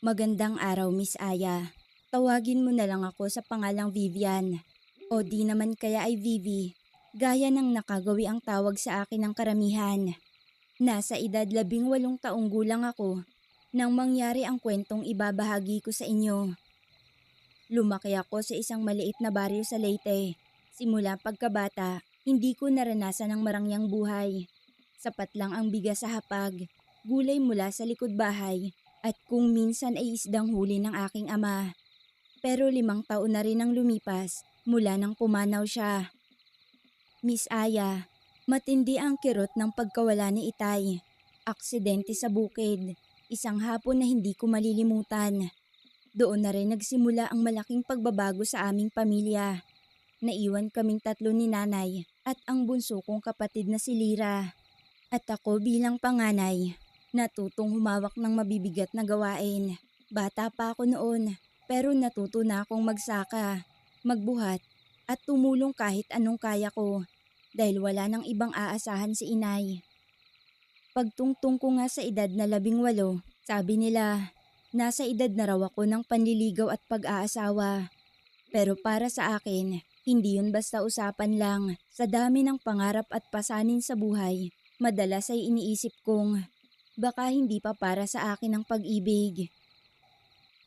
Magandang araw, Miss Aya. Tawagin mo na lang ako sa pangalang Vivian. O di naman kaya ay Vivi, gaya ng nakagawi ang tawag sa akin ng karamihan. Nasa edad 18 taong gulang ako nang mangyari ang kwentong ibabahagi ko sa inyo. Lumaki ako sa isang maliit na baryo sa Leyte. Simula pagkabata, hindi ko naranasan ang marangyang buhay. Sapat lang ang bigas sa hapag, gulay mula sa likod bahay, at kung minsan ay isdang huli ng aking ama. Pero 5 taon na rin ang lumipas mula nang pumanaw siya. Miss Aya, matindi ang kirot ng pagkawala ni Itay. Aksidente sa bukid, isang hapon na hindi ko malilimutan. Doon na rin nagsimula ang malaking pagbabago sa aming pamilya. Naiwan kaming 3 ni nanay at ang bunso kong kapatid na si Lira. At ako bilang panganay, natutong humawak ng mabibigat na gawain. Bata pa ako noon, pero natuto na akong magsaka, magbuhat, at tumulong kahit anong kaya ko dahil wala nang ibang aasahan si inay. Pagtungtong ko nga sa edad na 18, sabi nila, nasa edad na raw ako ng panliligaw at pag-aasawa. Pero para sa akin, hindi yun basta usapan lang. Sa dami ng pangarap at pasanin sa buhay, madalas ay iniisip kong baka hindi pa para sa akin ang pag-ibig.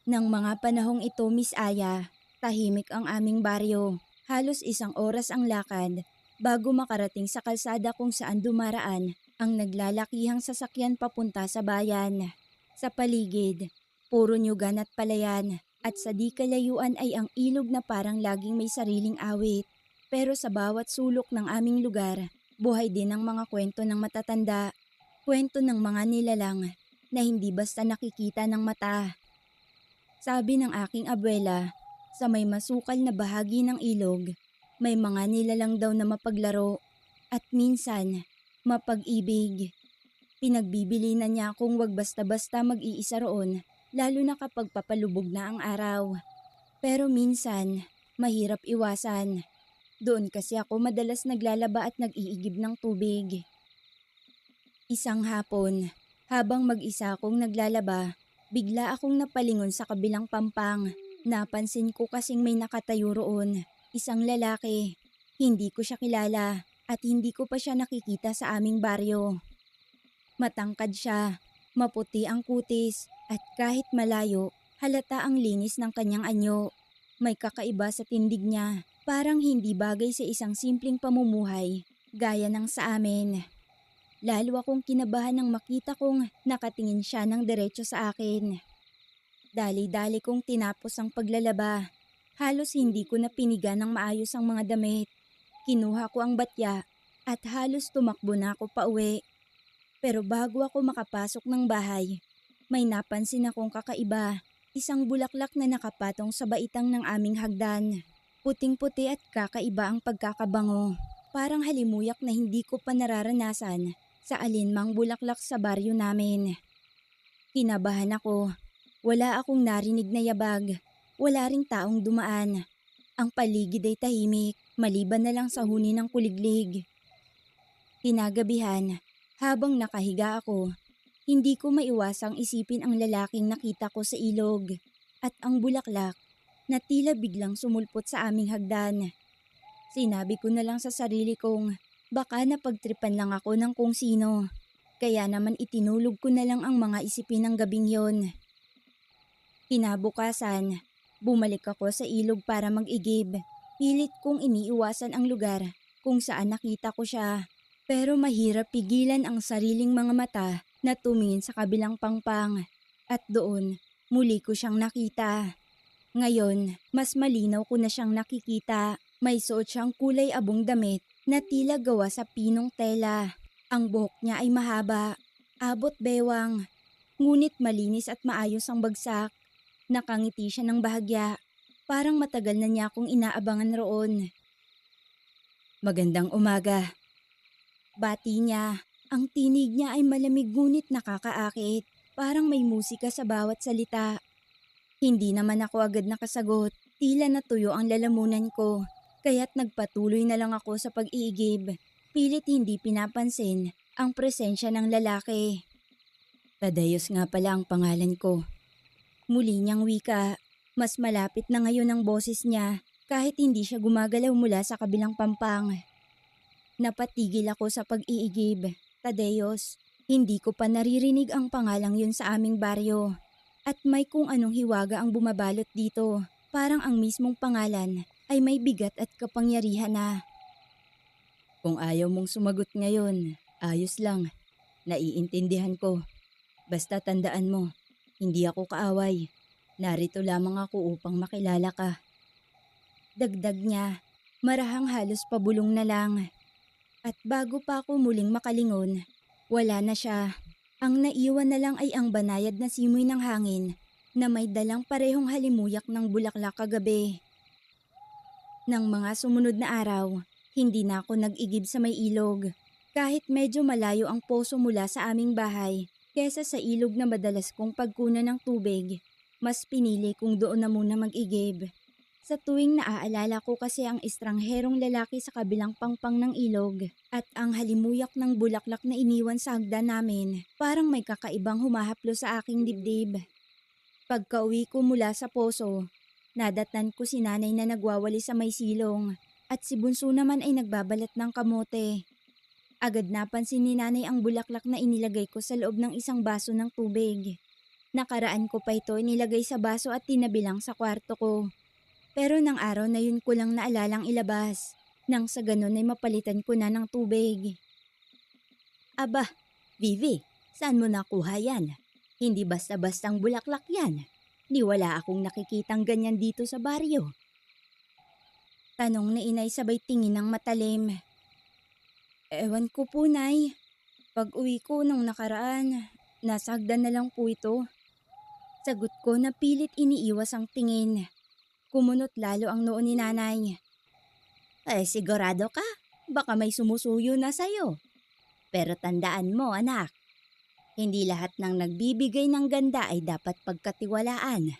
Nang mga panahong ito, Miss Aya, tahimik ang aming baryo. Halos 1 oras ang lakad bago makarating sa kalsada kung saan dumaraan ang naglalakihang sasakyan papunta sa bayan. Sa paligid, puro nyugan at palayan, at sa di kalayuan ay ang ilog na parang laging may sariling awit. Pero sa bawat sulok ng aming lugar, buhay din ang mga kwento ng matatanda, kwento ng mga nilalang na hindi basta nakikita ng mata. Sabi ng aking abuela, sa may masukal na bahagi ng ilog, may mga nilalang daw na mapaglaro at minsan mapag-ibig. Pinagbibili na niya akong wag basta-basta mag-iisa roon, lalo na kapag papalubog na ang araw. Pero minsan, mahirap iwasan. Doon kasi ako madalas naglalaba at nag-iigib ng tubig. Isang hapon, habang mag-isa akong naglalaba, bigla akong napalingon sa kabilang pampang. Napansin ko kasing may nakatayo roon, isang lalaki. Hindi ko siya kilala at hindi ko pa siya nakikita sa aming baryo. Matangkad siya, maputi ang kutis at kahit malayo, halata ang linis ng kanyang anyo. May kakaiba sa tindig niya, parang hindi bagay sa isang simpleng pamumuhay, gaya ng sa amin. Lalo akong kinabahan nang makita kong nakatingin siya ng diretso sa akin. Dali-dali kong tinapos ang paglalaba. Halos hindi ko na piniga ng maayos ang mga damit. Kinuha ko ang batya at halos tumakbo na ako pauwi. Pero bago ako makapasok ng bahay, may napansin akong kakaiba. Isang bulaklak na nakapatong sa baitang ng aming hagdan. Puting-puti at kakaiba ang pagkakabango. Parang halimuyak na hindi ko pa nararanasan sa alinmang bulaklak sa baryo namin. Kinabahan ako. Wala akong narinig na yabag. Wala ring taong dumaan. Ang paligid ay tahimik, maliban na lang sa huni ng kuliglig. Kinagabihan, habang nakahiga ako, hindi ko maiwasang isipin ang lalaking nakita ko sa ilog at ang bulaklak na tila biglang sumulpot sa aming hagdan. Sinabi ko na lang sa sarili kong baka napagtripan lang ako ng kung sino. Kaya naman itinulog ko na lang ang mga isipin ng gabing yon. Kinabukasan, bumalik ako sa ilog para mag-igib. Pilit kong iniiwasan ang lugar kung saan nakita ko siya. Pero mahirap pigilan ang sariling mga mata na tumingin sa kabilang pangpang. At doon, muli ko siyang nakita. Ngayon, mas malinaw ko na siyang nakikita. May suot siyang kulay abong damit na tila gawa sa pinong tela. Ang buhok niya ay mahaba, abot bewang, ngunit malinis at maayos ang bagsak. Nakangiti siya ng bahagya, parang matagal na niya akong inaabangan roon. Magandang umaga. Bati niya, ang tinig niya ay malamig ngunit nakakaakit, parang may musika sa bawat salita. Hindi naman ako agad nakasagot, tila natuyo ang lalamunan ko, kaya't nagpatuloy na lang ako sa pag-iigib. Pilit hindi pinapansin ang presensya ng lalaki. Tadayos nga pala ang pangalan ko. Muli niyang wika. Mas malapit na ngayon ang boses niya kahit hindi siya gumagalaw mula sa kabilang pampang. Napatigil ako sa pag-iigib. Tadeos, hindi ko pa naririnig ang pangalang yun sa aming baryo. At may kung anong hiwaga ang bumabalot dito. Parang ang mismong pangalan ay may bigat at kapangyarihan na. Kung ayaw mong sumagot ngayon, ayos lang. Naiintindihan ko. Basta tandaan mo, hindi ako kaaway. Narito lamang ako upang makilala ka. Dagdag niya, marahang halos pabulong na lang. At bago pa ako muling makalingon, wala na siya. Ang naiwan na lang ay ang banayad na simoy ng hangin na may dalang parehong halimuyak ng bulaklak kagabi. Nang mga sumunod na araw, hindi na ako nag-igib sa may ilog. Kahit medyo malayo ang poso mula sa aming bahay, kesa sa ilog na madalas kong pagkunan ng tubig, mas pinili kong doon na muna mag-igib. Sa tuwing naaalala ko kasi ang estrangherong lalaki sa kabilang pangpang ng ilog at ang halimuyak ng bulaklak na iniwan sa hagdan namin, parang may kakaibang humahaplo sa aking dibdib. Pagka-uwi ko mula sa poso, nadatnan ko si nanay na nagwawali sa may silong at si bunso naman ay nagbabalat ng kamote. Agad napansin ni nanay ang bulaklak na inilagay ko sa loob ng isang baso ng tubig. Nakaraan ko pa ito inilagay sa baso at tinabilang sa kwarto ko. Pero nang araw na yun ko lang naalalang ilabas, nang sa ganun ay mapalitan ko na ng tubig. Aba, Vivi, saan mo nakuha yan? Hindi basta-bastang bulaklak yan. Di wala akong nakikitang ganyan dito sa baryo. Tanong na inay sabay tingin ng matalim. Ewan ko po, Nay. Pag uwi ko nung nakaraan, nasa hagdan na lang po ito. Sagot ko na pilit iniiwas ang tingin. Kumunot lalo ang noo ni nanay. Sigurado ka? Baka may sumusuyo na sa'yo. Pero tandaan mo, anak. Hindi lahat ng nagbibigay ng ganda ay dapat pagkatiwalaan.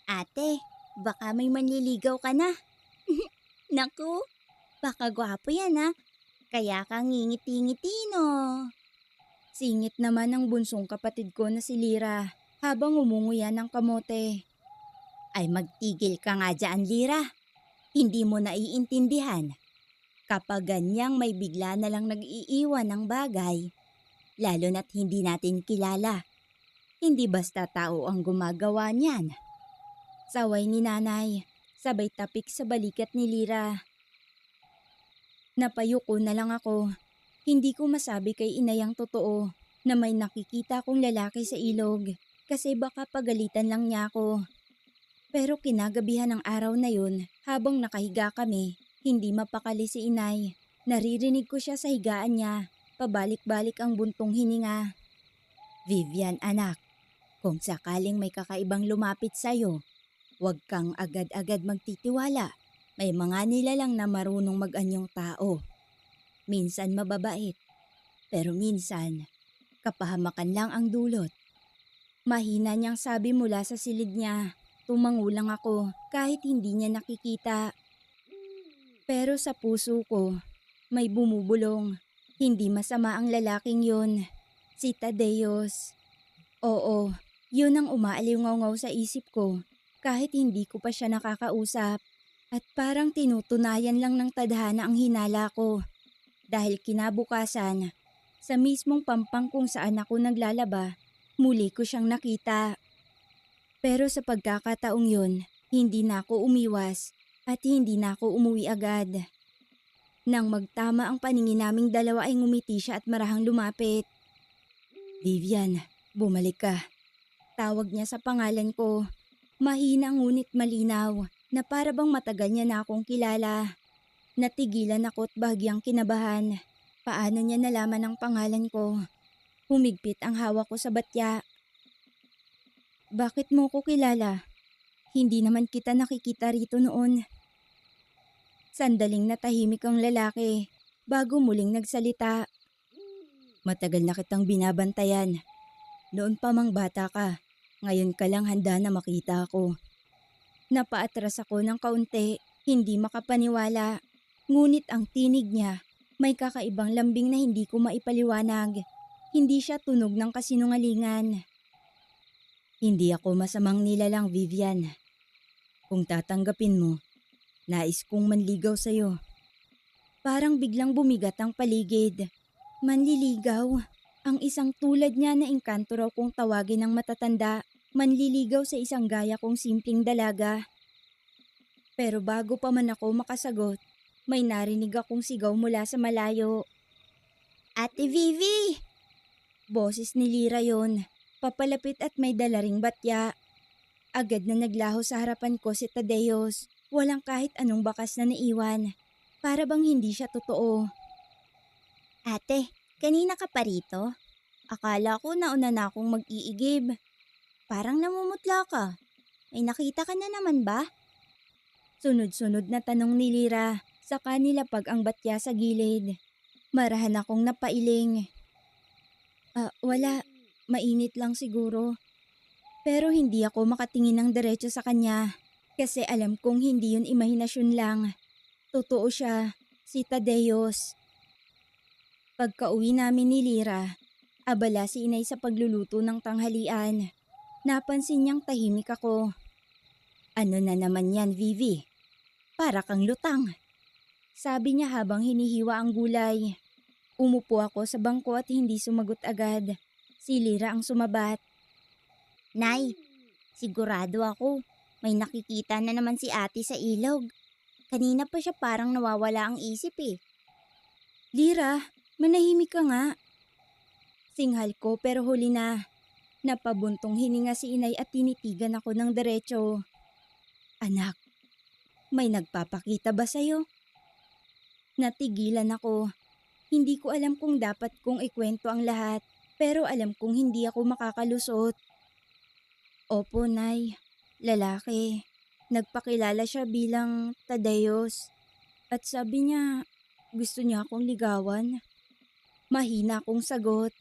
Ate, baka may manliligaw ka na. Naku, baka gwapo yan ha. Kaya ka ngingiti-ngiti no. Singit naman ng bunsong kapatid ko na si Lira habang umunguya ng kamote. Ay magtigil ka nga dyan, Lira. Hindi mo naiintindihan. Kapag ganyang may bigla na lang nag-iiwan ng bagay, lalo na't hindi natin kilala, hindi basta tao ang gumagawa niyan. Saway ni nanay, sabay tapik sa balikat ni Lira. Napayuko na lang ako. Hindi ko masabi kay inay ang totoo na may nakikita kong lalaki sa ilog kasi baka pagalitan lang niya ako. Pero kinagabihan ng araw na yun, habang nakahiga kami, hindi mapakali si inay. Naririnig ko siya sa higaan niya, pabalik-balik ang buntong hininga. Vivian anak, kung sakaling may kakaibang lumapit sa'yo, huwag kang agad-agad magtitiwala. May mga nilalang na marunong mag-anyong tao. Minsan mababait, pero minsan kapahamakan lang ang dulot. Mahina niyang sabi mula sa silid niya. Tumangulang ako kahit hindi niya nakikita. Pero sa puso ko, may bumubulong. Hindi masama ang lalaking yun. Si Tadeos. Oo, yun ang umaaliw-ngaw sa isip ko kahit hindi ko pa siya nakakausap. At parang tinutunayan lang ng tadhana ang hinala ko. Dahil kinabukasan, sa mismong pampang kung saan ako naglalaba, muli ko siyang nakita. Pero sa pagkakataong yun, hindi na ako umiwas at hindi na ako umuwi agad. Nang magtama ang paningin naming dalawa ay ngumiti siya at marahang lumapit. Vivian, bumalik ka. Tawag niya sa pangalan ko. Mahina ngunit malinaw na para bang matagal niya na akong kilala. Natigilan ako at bahagyang kinabahan. Paano niya nalaman ang pangalan ko? Humigpit ang hawak ko sa batya. Bakit mo ko kilala? Hindi naman kita nakikita rito noon. Sandaling natahimik ang lalaki bago muling nagsalita. Matagal na kitang binabantayan. Noon pa mang bata ka, ngayon ka lang handa na makita ako. Napaatras ako ng kaunti, hindi makapaniwala. Ngunit ang tinig niya, may kakaibang lambing na hindi ko maipaliwanag. Hindi siya tunog ng kasinungalingan. Hindi ako masamang nilalang, Vivian. Kung tatanggapin mo, nais kong manligaw sa'yo. Parang biglang bumigat ang paligid. Manliligaw? Ang isang tulad niya na engkanto raw kung tawagin ng matatanda. Manliligaw sa isang gaya kong simpleng dalaga. Pero bago pa man ako makasagot, may narinig akong sigaw mula sa malayo. Ate Vivi! Boses ni Lira yon. Papalapit at may dala ring batya. Agad na naglaho sa harapan ko si Tadeos. Walang kahit anong bakas na naiwan. Para bang hindi siya totoo. Ate, kanina ka pa rito? Akala ko nauna na akong mag-iigib. Parang namumutla ka. May nakita ka na naman ba? Sunod-sunod na tanong ni Lira sa kanila pag ang batya sa gilid. Marahan akong napailing. Wala. Mainit lang siguro. Pero hindi ako makatingin ng diretso sa kanya kasi alam kong hindi yun imahinasyon lang. Totoo siya, si Tadeos. Pagka-uwi namin ni Lira, abala si inay sa pagluluto ng tanghalian. Napansin niyang tahimik ako. Ano na naman yan, Vivi? Para kang lutang. Sabi niya habang hinihiwa ang gulay. Umupo ako sa bangko at hindi sumagot agad. Si Lira ang sumabat. Nay, sigurado ako. May nakikita na naman si ate sa ilog. Kanina pa siya parang nawawala ang isip eh. Lira, manahimik ka nga. Singhal ko pero huli na. Napabuntong hininga si inay at tinitigan ako ng diretso. Anak, may nagpapakita ba sa'yo? Natigilan ako. Hindi ko alam kung dapat kong ikwento ang lahat, pero alam kong hindi ako makakalusot. Opo, Nay. Lalaki. Nagpakilala siya bilang Tadeos. At sabi niya, gusto niya akong ligawan. Mahina akong sagot.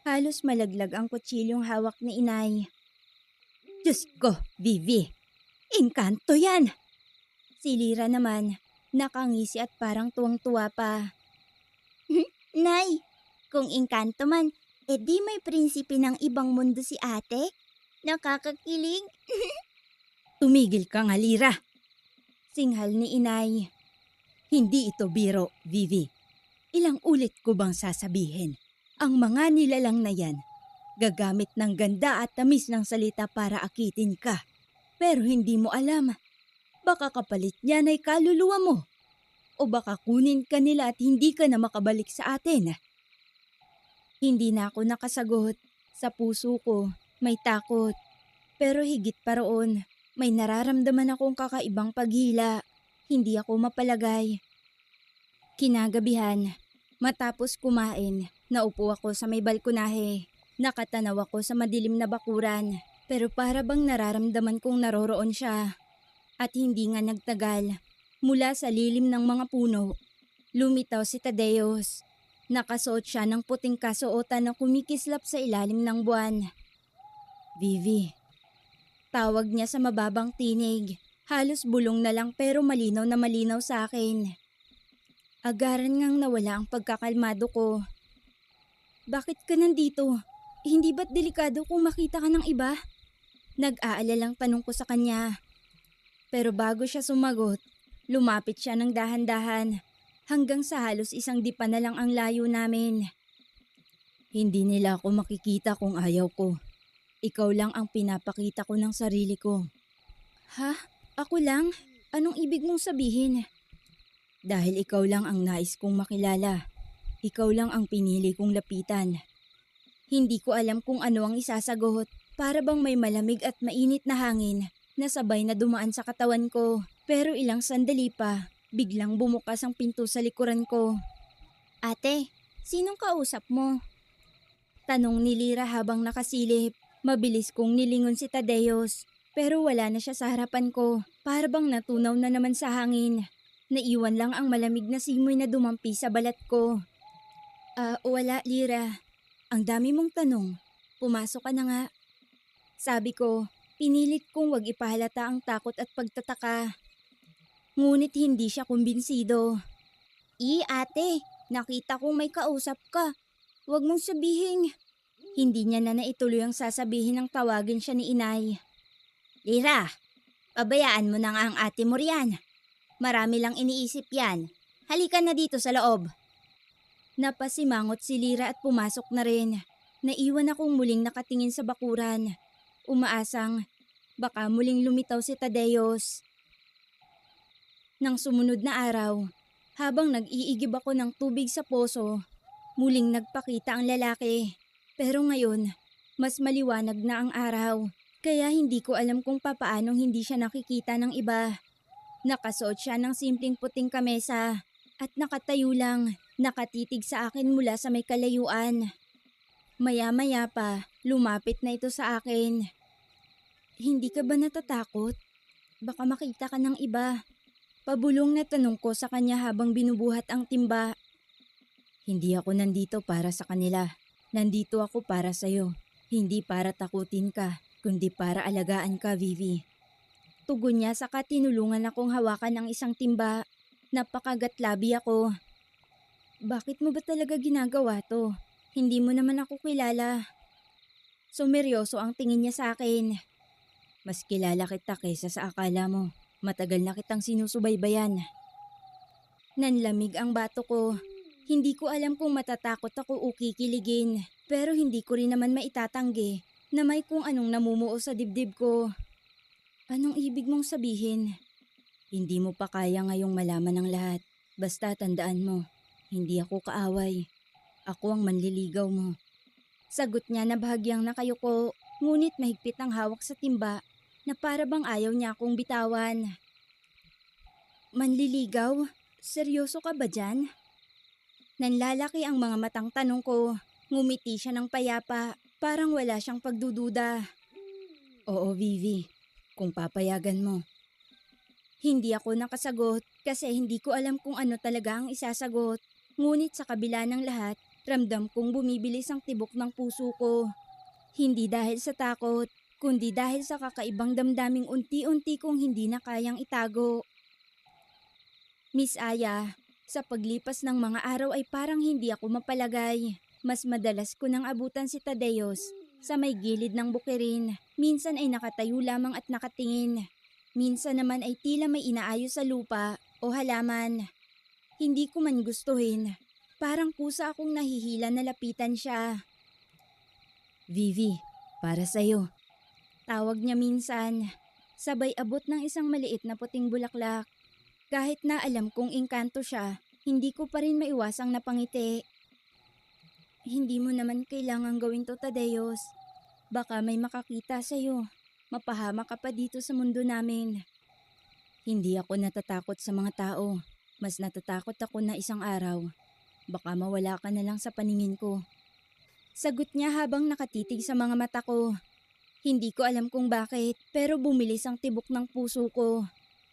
Halos malaglag ang kutsilyong hawak ni inay. Diyos ko, Vivi! Engkanto yan! Si Lira naman, nakangisi at parang tuwang-tuwa pa. Nay, kung engkanto man, edi may prinsipe ng ibang mundo si ate? Nakakakilig? Tumigil ka nga, Lira! Singhal ni inay. Hindi ito biro, Vivi. Ilang ulit ko bang sasabihin? Ang mga nilalang na yan, gagamit ng ganda at tamis ng salita para akitin ka. Pero hindi mo alam, baka kapalit niyan ay kaluluwa mo. O baka kunin ka nila at hindi ka na makabalik sa atin. Hindi na ako nakasagot. Sa puso ko, may takot. Pero higit pa roon, may nararamdaman akong kakaibang paghila. Hindi ako mapalagay. Kinagabihan, matapos kumain, naupo ako sa may balkonahe. Nakatanaw ako sa madilim na bakuran. Pero para bang nararamdaman kong naroroon siya. At hindi nga nagtagal. Mula sa lilim ng mga puno, lumitaw si Tadeos. Nakasuot siya ng puting kasuotan na kumikislap sa ilalim ng buwan. Vivi. Tawag niya sa mababang tinig. Halos bulong na lang pero malinaw na malinaw sa akin. Agaran ngang nawala ang pagkakalmado ko. Bakit ka nandito? Hindi ba't delikado kung makita ka ng iba? Nag-aalalang tanong ko sa kanya. Pero bago siya sumagot, lumapit siya ng dahan-dahan hanggang sa halos isang dipa na lang ang layo namin. Hindi nila ako makikita kung ayaw ko. Ikaw lang ang pinapakita ko ng sarili ko. Ha? Ako lang? Anong ibig mong sabihin? Dahil ikaw lang ang nais kong makilala. Ikaw lang ang pinili kong lapitan. Hindi ko alam kung ano ang isasagot. Para bang may malamig at mainit na hangin na sabay na dumaan sa katawan ko. Pero ilang sandali pa, biglang bumukas ang pinto sa likuran ko. Ate, sinong kausap mo? Tanong ni Lira habang nakasilip. Mabilis kong nilingon si Tadeos. Pero wala na siya sa harapan ko. Para bang natunaw na naman sa hangin. Naiwan lang ang malamig na simoy na dumampi sa balat ko. Wala, Lira. Ang dami mong tanong. Pumasok ka na nga. Sabi ko, pinilit kong wag ipahalata ang takot at pagtataka. Ngunit hindi siya kumbinsido. Ate, nakita kong may kausap ka. Wag mong sabihin. Hindi niya na naituloy ang sasabihin ng tawagin siya ni inay. Lira, pabayaan mo na nga ang ate mo riyan. Marami lang iniisip yan. Halika na dito sa loob. Napasimangot si Lira at pumasok na rin. Naiwan akong muling nakatingin sa bakuran. Umaasang baka muling lumitaw si Tadeos. Nang sumunod na araw, habang nag-iigib ako ng tubig sa poso, muling nagpakita ang lalaki. Pero ngayon, mas maliwanag na ang araw. Kaya hindi ko alam kung papaanong hindi siya nakikita ng iba. Nakasuot siya ng simpleng puting kamesa at nakatayo lang, nakatitig sa akin mula sa may kalayuan. Maya-maya pa, lumapit na ito sa akin. Hindi ka ba natatakot? Baka makita ka ng iba. Pabulong na tanong ko sa kanya habang binubuhat ang timba. Hindi ako nandito para sa kanila. Nandito ako para sa'yo. Hindi para takutin ka, kundi para alagaan ka, Vivi. Tugon niya saka tinulungan akong hawakan ng isang timba. Napakagatlabi ako. Bakit mo ba talaga ginagawa to? Hindi mo naman ako kilala. Sumeryoso ang tingin niya sa akin. Mas kilala kita kaysa sa akala mo. Matagal na kitang sinusubaybayan. Nanlamig ang bato ko. Hindi ko alam kung matatakot ako o kikiligin. Pero hindi ko rin naman maitatanggi na may kung anong namumuo sa dibdib ko. Anong ibig mong sabihin? Hindi mo pa kaya ngayong malaman ang lahat. Basta tandaan mo, hindi ako kaaway. Ako ang manliligaw mo. Sagot niya na bahagyang nakayuko, ngunit mahigpit ang hawak sa timba na para bang ayaw niya akong bitawan. Manliligaw? Seryoso ka ba dyan? Nanlalaki ang mga matang tanong ko. Ngumiti siya ng payapa, parang wala siyang pagdududa. Oo, Vivi, kung papayagan mo. Hindi ako nakasagot kasi hindi ko alam kung ano talaga ang isasagot. Ngunit sa kabila ng lahat, ramdam kong bumibilis ang tibok ng puso ko. Hindi dahil sa takot, kundi dahil sa kakaibang damdaming unti-unti kong hindi na kayang itago. Miss Aya, sa paglipas ng mga araw ay parang hindi ako mapalagay. Mas madalas ko nang abutan si Tadeos sa may gilid ng bukirin. Minsan ay nakatayo lamang at nakatingin. Minsan naman ay tila may inaayos sa lupa o halaman. Hindi ko man gustuhin. Parang kusa akong nahihila na lapitan siya. Vivi, para sa'yo. Tawag niya minsan. Sabay abot ng isang maliit na puting bulaklak. Kahit na alam kong engkanto siya, hindi ko pa rin maiwasang napangiti. Hindi mo naman kailangang gawin to, Tadeos. Baka may makakita sa'yo. Mapahama ka pa dito sa mundo namin. Hindi ako natatakot sa mga tao. Mas natatakot ako na isang araw. Baka mawala ka na lang sa paningin ko. Sagot niya habang nakatitig sa mga mata ko. Hindi ko alam kung bakit, pero bumilis ang tibok ng puso ko.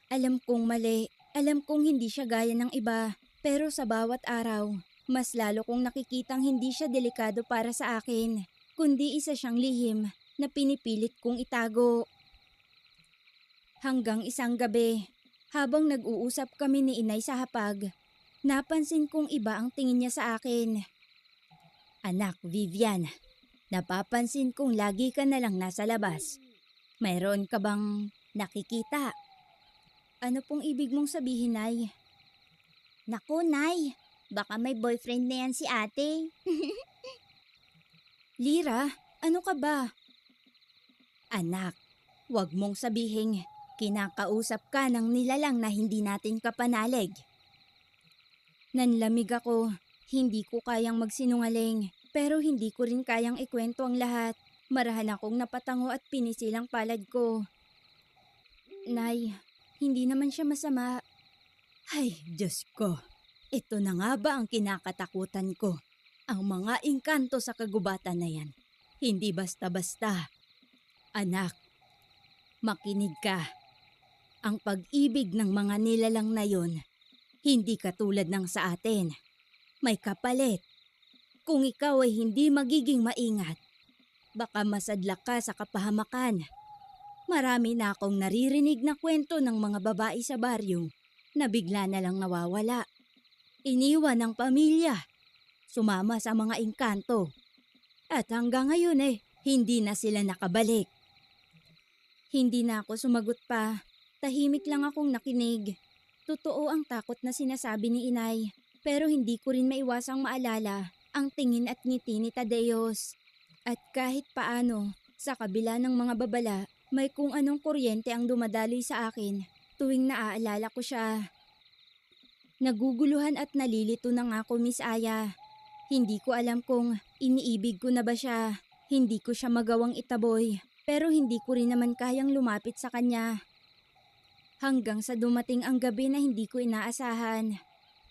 Alam kong mali. Alam kong hindi siya gaya ng iba. Pero sa bawat araw, mas lalo kong nakikitang hindi siya delikado para sa akin, kundi isa siyang lihim na pinipilit kong itago. Hanggang isang gabi, habang nag-uusap kami ni inay sa hapag, napansin kong iba ang tingin niya sa akin. Anak, Vivian, napapansin kong lagi ka na lang nasa labas. Mayroon ka bang nakikita? Ano pong ibig mong sabihin, Nay? Naku, Nay. Baka may boyfriend na yan si ate. Lira, ano ka ba? Anak, wag mong sabihin kinakausap ka ng nilalang na hindi natin kapanalig. Nanlamig ako. Hindi ko kayang magsinungaling, pero hindi ko rin kayang ikwento ang lahat. Marahan akong napatango at pinisilang palad ko. Nay, hindi naman siya masama. Ay, Diyos ko. Ito na nga ba ang kinakatakutan ko? Ang mga engkanto sa kagubatan na yan. Hindi basta-basta. Anak, makinig ka. Ang pag-ibig ng mga nilalang na yon, hindi katulad ng sa atin. May kapalit. Kung ikaw ay hindi magiging maingat, baka masadlak ka sa kapahamakan. Marami na akong naririnig na kwento ng mga babae sa baryo na bigla na lang nawawala. Iniwan ng pamilya, sumama sa mga engkanto. At hanggang ngayon hindi na sila nakabalik. Hindi na ako sumagot pa. Tahimik lang akong nakinig. Totoo ang takot na sinasabi ni inay, pero hindi ko rin maiwasang maalala ang tingin at ngiti ni Tadeos. At kahit paano, sa kabila ng mga babala, may kung anong kuryente ang dumadaloy sa akin tuwing naaalala ko siya. Naguguluhan at nalilito na nga ako, Miss Aya. Hindi ko alam kung iniibig ko na ba siya. Hindi ko siya magawang itaboy, pero hindi ko rin naman kayang lumapit sa kanya. Hanggang sa dumating ang gabi na hindi ko inaasahan.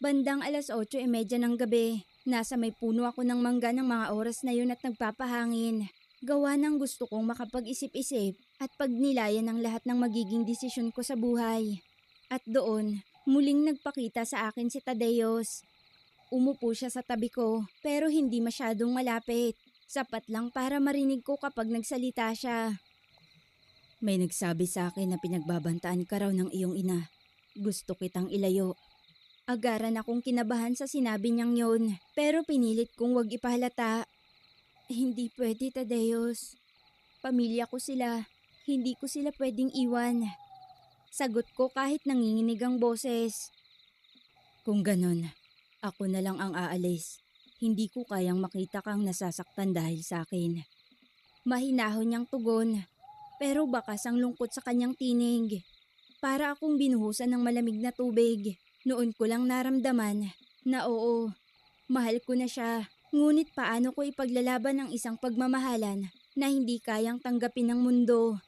Bandang 8:30 ng gabi, nasa may puno ako ng mangga ng mga oras na yun at nagpapahangin. Gawa ng gusto kong makapag-isip-isip at pagnilayan ng lahat ng magiging desisyon ko sa buhay. At doon, muling nagpakita sa akin si Tadeos. Umupo siya sa tabi ko, pero hindi masyadong malapit. Sapat lang para marinig ko kapag nagsalita siya. May nagsabi sa akin na pinagbabantaan ka raw ng iyong ina. Gusto kitang ilayo. Agaran akong kinabahan sa sinabi niyang yon, pero pinilit kong wag ipahalata. Hindi pwede, Tadeos. Pamilya ko sila. Hindi ko sila pwedeng iwan. Sagot ko kahit nanginginig ang boses. Kung ganon, ako na lang ang aalis. Hindi ko kayang makita kang nasasaktan dahil sa akin. Mahinahon niyang tugon. Pero bakas ang lungkot sa kanyang tinig. Para akong binuhusan ng malamig na tubig. Noon ko lang naramdaman na oo, mahal ko na siya. Ngunit paano ko ipaglalaban ang isang pagmamahalan na hindi kayang tanggapin ng mundo?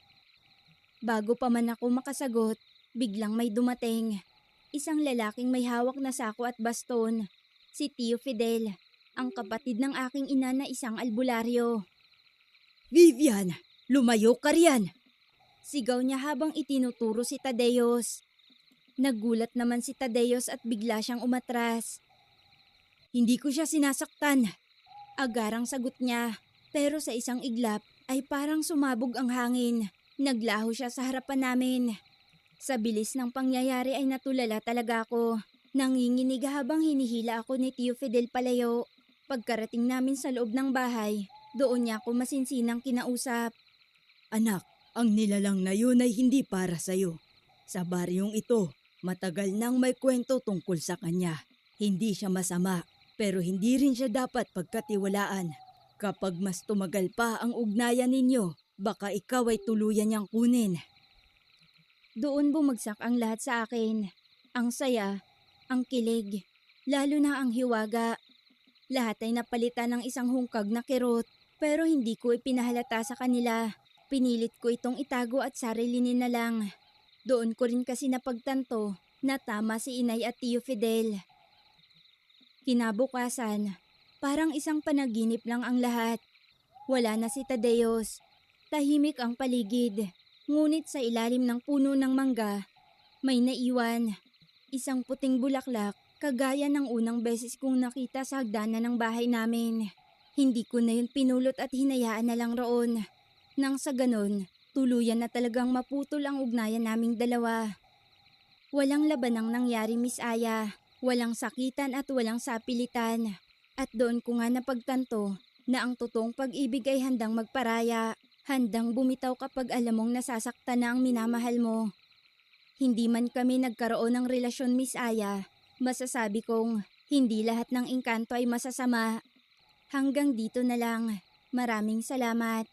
Bago pa man ako makasagot, biglang may dumating. Isang lalaking may hawak na sako at baston. Si Tio Fidel, ang kapatid ng aking ina na isang albularyo. Vivian! Lumayo ka riyan! Sigaw niya habang itinuturo si Tadeos. Nagulat naman si Tadeos at bigla siyang umatras. Hindi ko siya sinasaktan. Agarang sagot niya, pero sa isang iglap ay parang sumabog ang hangin. Naglaho siya sa harapan namin. Sa bilis ng pangyayari ay natulala talaga ako. Nanginginig habang hinihila ako ni Tio Fidel palayo. Pagkarating namin sa loob ng bahay, doon niya ako masinsinang kinausap. Anak, ang nilalang na yun ay hindi para sa'yo. Sa baryong ito, matagal nang may kwento tungkol sa kanya. Hindi siya masama, pero hindi rin siya dapat pagkatiwalaan. Kapag mas tumagal pa ang ugnayan ninyo, baka ikaw ay tuluyan niyang kunin. Doon bumagsak ang lahat sa akin. Ang saya, ang kilig, lalo na ang hiwaga. Lahat ay napalitan ng isang hungkag na kirot, pero hindi ko ipinahalata sa kanila. Pinilit ko itong itago at sarilinin na lang. Doon ko rin kasi napagtanto na tama si Inay at Tio Fidel. Kinabukasan, parang isang panaginip lang ang lahat. Wala na si Tadeos. Tahimik ang paligid. Ngunit sa ilalim ng puno ng mangga, may naiwan. Isang puting bulaklak, kagaya ng unang beses kong nakita sa hagdanan ng bahay namin. Hindi ko na yun pinulot at hinayaan na lang roon. Nang sa ganon, tuluyan na talagang maputol ang ugnayan naming dalawa. Walang labanang nangyari, Miss Aya. Walang sakitan at walang sapilitan. At doon ko nga napagtanto na ang totoong pag-ibig ay handang magparaya. Handang bumitaw kapag alam mong nasasaktan na ang minamahal mo. Hindi man kami nagkaroon ng relasyon, Miss Aya, masasabi kong hindi lahat ng engkanto ay masasama. Hanggang dito na lang. Maraming salamat.